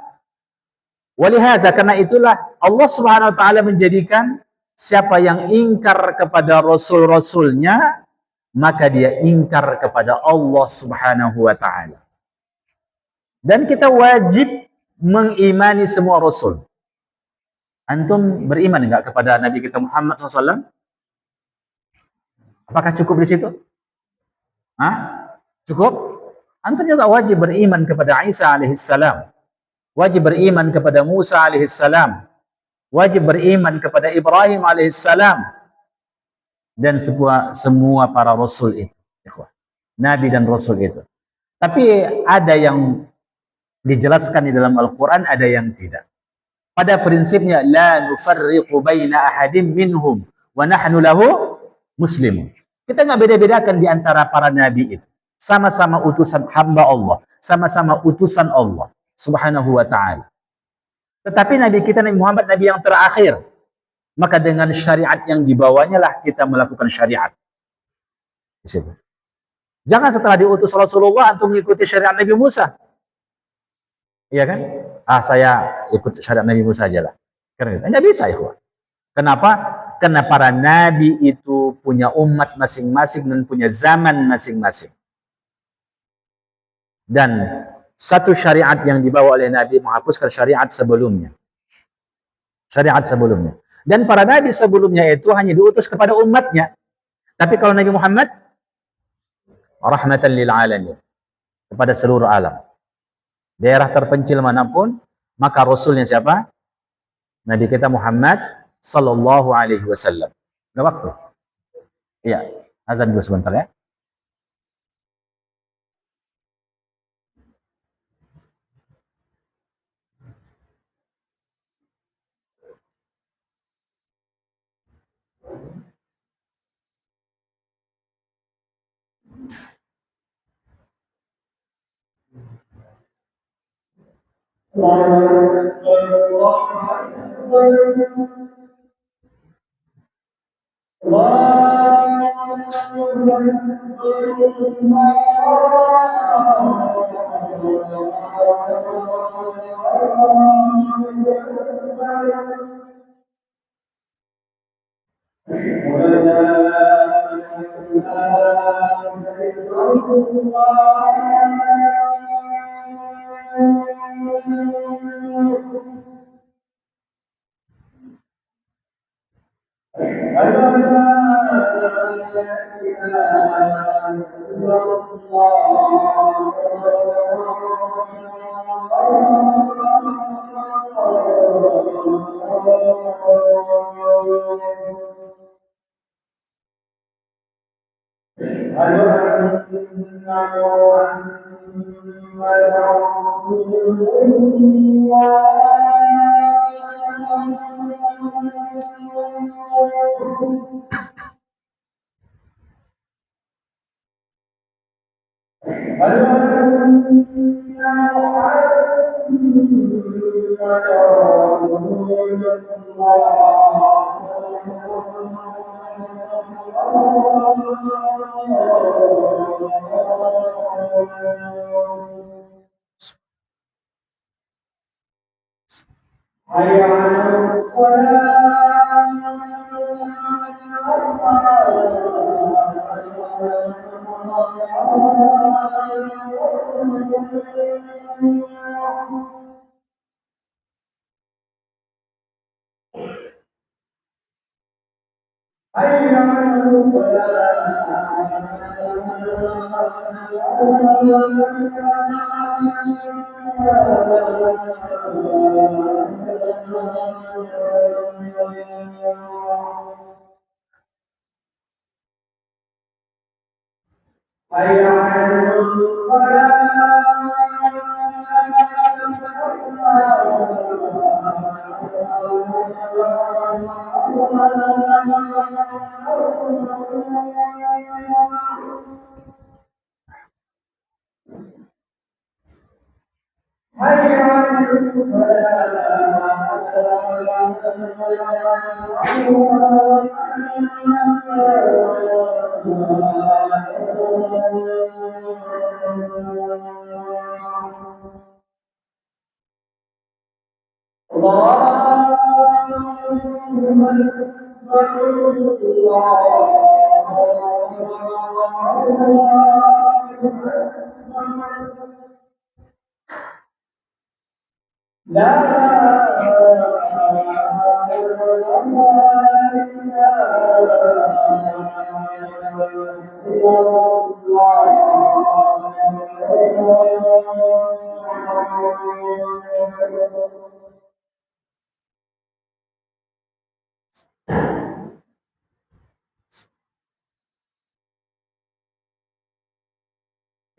Walihada, karena itulah Allah Subhanahu wa taala menjadikan siapa yang ingkar kepada Rasul-Rasulnya, maka dia ingkar kepada Allah Subhanahu wa taala. Dan kita wajib mengimani semua Rasul. Antum beriman enggak kepada Nabi kita Muhammad SAW? Apakah cukup di situ? Hah? Cukup? Antum juga wajib beriman kepada Isa alaihissalam. Wajib beriman kepada Musa alaihissalam. Wajib beriman kepada Ibrahim alaihissalam. Dan semua para Rasul itu. Nabi dan Rasul itu. Tapi ada yang dijelaskan di dalam Al-Quran, ada yang tidak. Pada prinsipnya, la nufarriqu baina ahadim minhum wa nahnu lahu muslimun. Kita nggak beda-bedakan di antara para nabi itu. Sama-sama utusan hamba Allah, sama-sama utusan Allah Subhanahu wa taala. Tetapi Nabi kita Nabi Muhammad Nabi yang terakhir. Maka dengan syariat yang dibawanya lah kita melakukan syariat. Di situ. Jangan setelah diutus Rasulullah antum mengikuti syariat Nabi Musa. Iya kan? Saya ikut syariat Nabi Musa aja lah. Karena enggak bisa, ikhwan. Kenapa? Karena para nabi itu punya umat masing-masing dan punya zaman masing-masing. Dan satu syariat yang dibawa oleh Nabi menghapuskan syariat sebelumnya. Syariat sebelumnya. Dan para nabi sebelumnya itu hanya diutus kepada umatnya. Tapi kalau Nabi Muhammad, rahmatan lil alamin, kepada seluruh alam. Daerah terpencil manapun, maka Rasulnya siapa? Nabi kita Muhammad sallallahu alaihi wasallam. Ada waktu? Iya, azan dulu sebentar ya.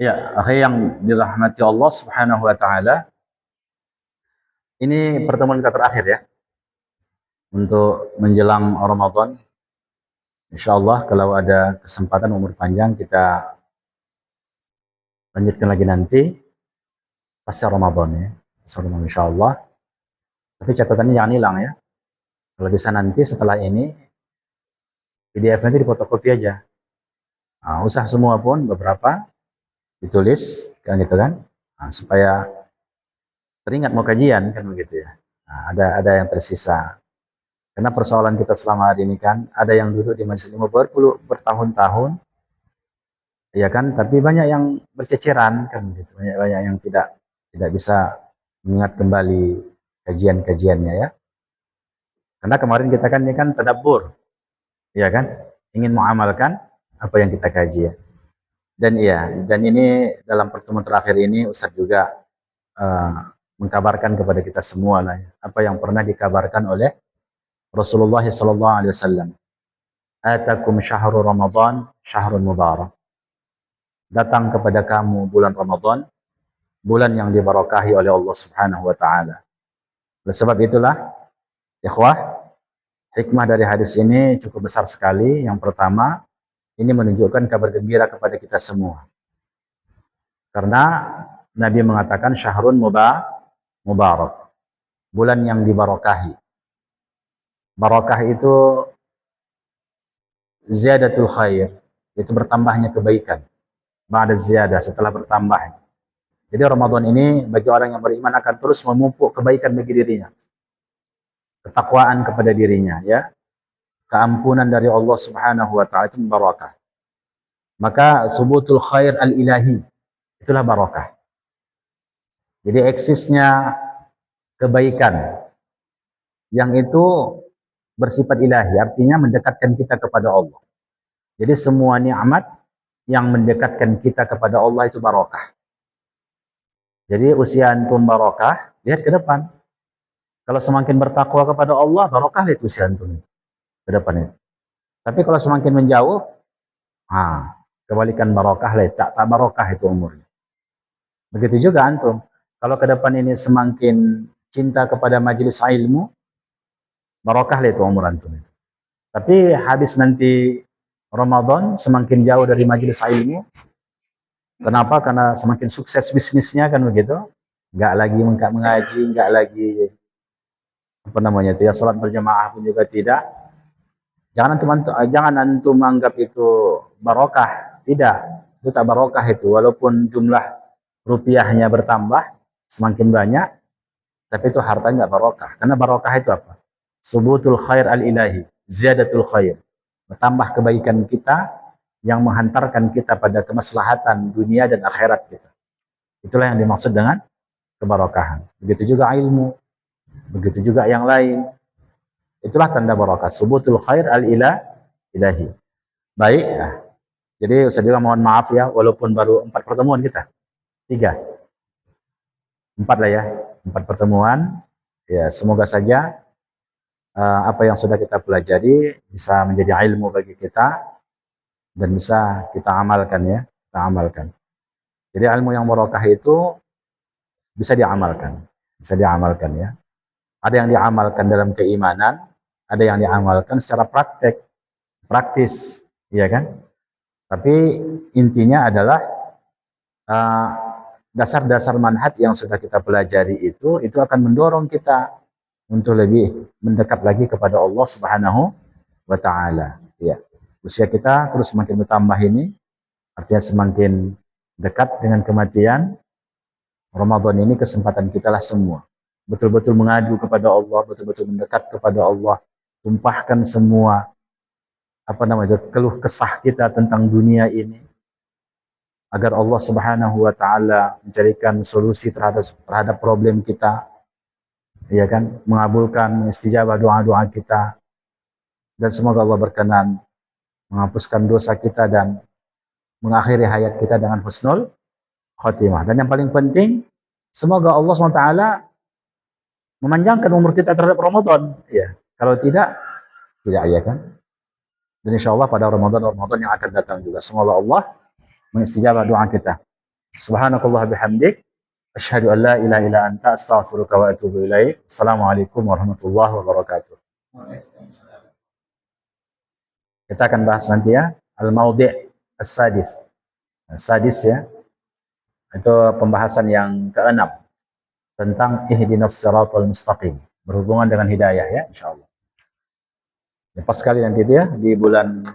Ya, akhi yang dirahmati Allah Subhanahu wa taala. Ini pertemuan kita terakhir ya untuk menjelang Ramadan. Insyaallah kalau ada kesempatan umur panjang kita lanjutkan lagi nanti pasca Ramadan ya. Pasca Ramadan insyaallah. Tapi catatannya jangan hilang ya. Kalau bisa nanti setelah ini PDF nanti difotokopi aja. Nah, usah semua pun beberapa ditulis kan gitu kan. Nah, supaya teringat mau kajian kan begitu ya. Nah, ada yang tersisa. Karena persoalan kita selama hari ini kan ada yang duduk di majelis ilmu bertahun-tahun, ya kan? Tapi banyak yang berceceran kan gitu. Banyak yang tidak bisa mengingat kembali kajian-kajiannya ya. Karena kemarin kita kan ini kan tadabbur, ya kan? Ingin mengamalkan apa yang kita kaji ya. Dan ini dalam pertemuan terakhir ini Ustadz juga mengkabarkan kepada kita semua lah ya, apa yang pernah dikabarkan oleh Rasulullah sallallahu alaihi wasallam. Atakum syahrul Ramadan syahrun mubarak. Datang kepada kamu bulan Ramadan, bulan yang diberkahi oleh Allah Subhanahu wa taala. Oleh sebab itulah, ikhwah, hikmah dari hadis ini cukup besar sekali. Yang pertama, ini menunjukkan kabar gembira kepada kita semua. Karena Nabi mengatakan syahrun mubarak. Bulan yang diberkahi. Barakah itu ziyadatul khair, itu bertambahnya kebaikan. Ba'da ziyadah, setelah bertambah. Jadi Ramadan ini bagi orang yang beriman akan terus memupuk kebaikan bagi dirinya. Ketakwaan kepada dirinya ya. Keampunan dari Allah Subhanahu wa taala itu barakah. Maka subutul khair al-ilahi, itulah barokah. Jadi eksisnya kebaikan yang itu bersifat ilahi, artinya mendekatkan kita kepada Allah. Jadi semua nikmat yang mendekatkan kita kepada Allah itu barokah. Jadi usia antum barokah, lihat ke depan. Kalau semakin bertakwa kepada Allah, barokah lihat usia antum ke depan itu. Tapi kalau semakin menjauh, kebalikan barokah lihat, tak barokah itu umurnya. Begitu juga antum. Kalau ke depan ini semakin cinta kepada majelis ilmu, barokah lihat umur antum. Tapi habis nanti Ramadan, semakin jauh dari majelis ilmu. Kenapa? Karena semakin sukses bisnisnya kan begitu. Nggak lagi mengaji, nggak lagi apa namanya itu ya, sholat berjamaah pun juga tidak. Jangan antum anggap itu barokah. Tidak, itu tak barokah itu. Walaupun jumlah rupiahnya bertambah, semakin banyak, tapi itu hartanya nggak barokah. Karena barokah itu apa? Subutul khair al-ilahi, ziyadatul khair. Bertambah kebaikan kita yang menghantarkan kita pada kemaslahatan dunia dan akhirat kita. Itulah yang dimaksud dengan kebarokahan. Begitu juga ilmu, begitu juga yang lain. Itulah tanda barokah. Subutul khair al-ilahi. Baik, ya. Jadi Ustaz juga mohon maaf ya, walaupun baru 4 pertemuan kita. 3. 4 lah ya. 4 pertemuan. Ya, semoga saja apa yang sudah kita pelajari bisa menjadi ilmu bagi kita dan bisa kita amalkan ya, kita amalkan. Jadi ilmu yang barokah itu bisa diamalkan ya. Ada yang diamalkan dalam keimanan, ada yang diamalkan secara praktis, ya kan? Tapi intinya adalah dasar-dasar manhaj yang sudah kita pelajari itu akan mendorong kita untuk lebih mendekat lagi kepada Allah Subhanahu wa taala. Ya. Usia kita terus semakin bertambah ini, artinya semakin dekat dengan kematian. Ramadan ini kesempatan kita lah semua. Betul-betul mengadu kepada Allah, betul-betul mendekat kepada Allah, tumpahkan semua keluh kesah kita tentang dunia ini agar Allah Subhanahu wa taala mencarikan solusi terhadap problem kita. Ya kan, mengabulkan istijabah doa-doa kita, dan semoga Allah berkenan menghapuskan dosa kita dan mengakhiri hayat kita dengan husnul khotimah. Dan yang paling penting, semoga Allah SWT memanjangkan umur kita terhadap Ramadan. Ya, kalau tidak ya kan. Dan insya Allah pada Ramadan yang akan datang juga, semoga Allah mengistijabah doa kita. Subhanakallah bihamdik, asyhadu an la ilaha illa anta, astaghfiruka wa atubu ilaik. Assalamualaikum warahmatullahi wabarakatuh. Kita akan bahas nanti ya, al-maudhi' as-sadis. Sadis ya, itu pembahasan yang ke-6 tentang ihdinas siratal mustaqim, berhubungan dengan hidayah ya, insyaallah. Ya, pas sekali nanti itu ya, di bulan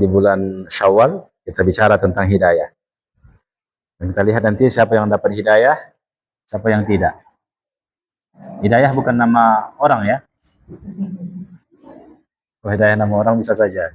di bulan Syawal kita bicara tentang hidayah. Dan kita lihat nanti siapa yang dapat hidayah, siapa yang tidak. Hidayah bukan nama orang ya. Kalau hidayah nama orang bisa saja.